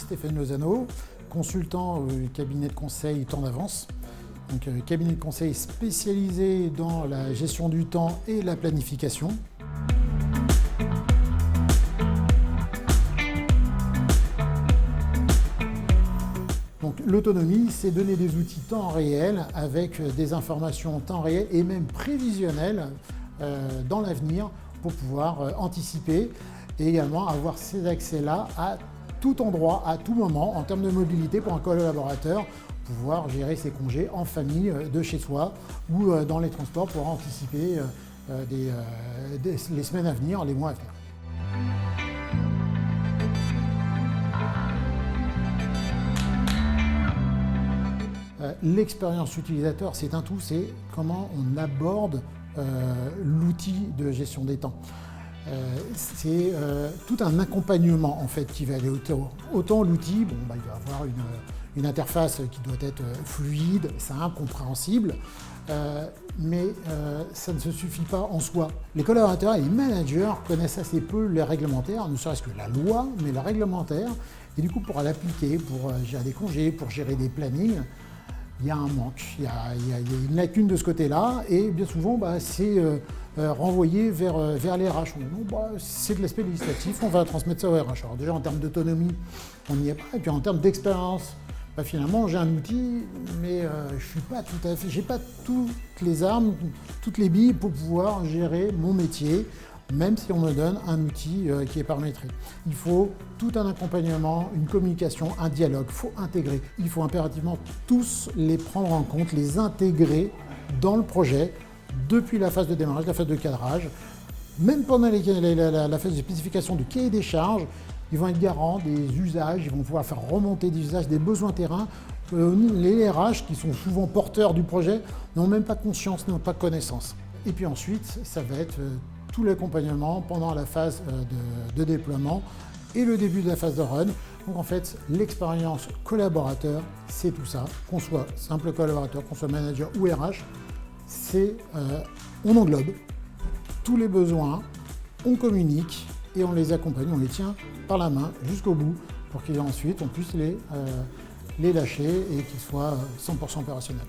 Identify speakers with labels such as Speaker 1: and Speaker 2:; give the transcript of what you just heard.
Speaker 1: Stéphane Lozano, consultant au cabinet de conseil Temps d'Avance. Donc, cabinet de conseil spécialisé dans la gestion du temps et la planification. Donc, l'autonomie, c'est donner des outils temps réel avec des informations temps réel et même prévisionnelles dans l'avenir pour pouvoir anticiper et également avoir ces accès-là à tout endroit, à tout moment, en termes de mobilité pour un collaborateur, pouvoir gérer ses congés en famille de chez soi ou dans les transports pour anticiper les semaines à venir, les mois à venir. L'expérience utilisateur, c'est un tout, c'est comment on aborde l'outil de gestion des temps. C'est tout un accompagnement en fait qui va aller autant l'outil, il va avoir une interface qui doit être fluide, simple, compréhensible, mais ça ne se suffit pas en soi. Les collaborateurs et les managers connaissent assez peu les réglementaires, ne serait-ce que la loi, mais le réglementaire, et du coup pour l'appliquer, pour gérer des congés, pour gérer des plannings, il y a un manque, il y a une lacune de ce côté-là, et bien souvent c'est renvoyé vers les RH. C'est de l'aspect législatif, on va transmettre ça au RH. Alors déjà en termes d'autonomie, on n'y est pas, et puis en termes d'expérience, finalement j'ai un outil, mais j'ai pas toutes les armes, toutes les billes pour pouvoir gérer mon métier, même si on me donne un outil qui est paramétré. Il faut tout un accompagnement, une communication, un dialogue, il faut intégrer. Il faut impérativement tous les prendre en compte, les intégrer dans le projet, depuis la phase de démarrage, la phase de cadrage, même pendant la phase de spécification du cahier des charges, ils vont être garants des usages, ils vont pouvoir faire remonter des usages, des besoins terrain. Les RH, qui sont souvent porteurs du projet, n'ont même pas conscience, n'ont pas connaissance. Et puis ensuite, ça va être tout l'accompagnement pendant la phase de déploiement et le début de la phase de run. Donc en fait, l'expérience collaborateur, c'est tout ça. Qu'on soit simple collaborateur, qu'on soit manager ou RH, on englobe tous les besoins, on communique et on les accompagne, on les tient par la main jusqu'au bout pour qu'ensuite on puisse les lâcher et qu'ils soient 100% opérationnels.